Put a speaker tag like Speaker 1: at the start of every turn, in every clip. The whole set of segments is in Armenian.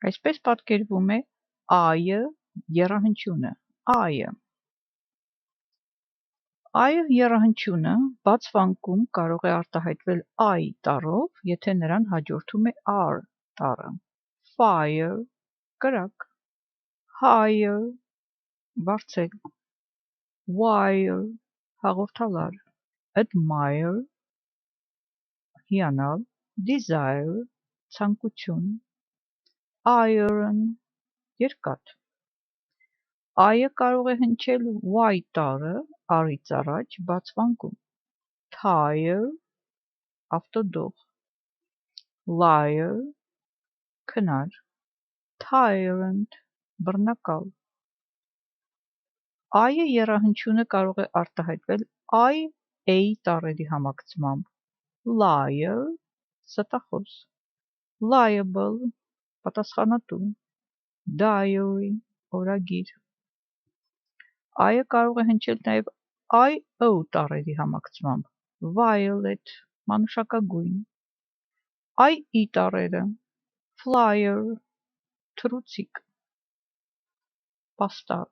Speaker 1: Այսպես պատկերվում է I-ը եռահանչյունը I-ը։ I-ը եռահանչյունը բացվանկում կարող է արտահայտվել I տառով, եթե նրան հաջորդում է R տառը։ Fire կրակ, higher բարձր, wire հաղորդալար, admire հիանալ, desire ցանկություն, iron երկաթ։ I-ը կարող է հնչել Y տառը R-ից առաջ բացվանկում, tire ավտոդող, liar քնար, tyrant բռնակալ։ I-ը եռահանչյունը կարող է արտահայտվել I-A տառերի համակցմամբ, liar ստախոս, liable պատասխանատու, diary օրագիր։ I-ը կարող է հնչել նաև I-O տառերի համակցմամբ, violet մանուշակագույն, I-E տառերը, flyer թռուցիկ, պաստառ։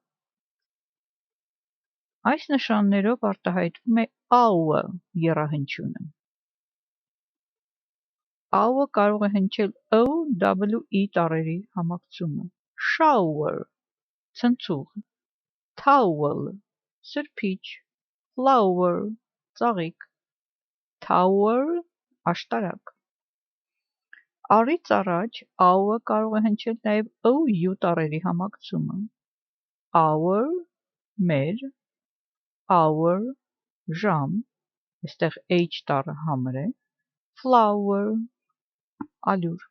Speaker 1: Այս նշաններով արտահայտվում է AU-ը եռահանչյունը։ AU-ը կարող է հնչել O-W-E տառերի համակցումը, shower ցնցուղ, towel սրբիչ, flower ծաղիկ, tower աշտարակ։ R-ից առաջ AU-ը կարող է հնչել նաև OU տառերի համակցումը, hour մեր, hour ժամ, այստեղ H տառը համր է, flower ալյուր։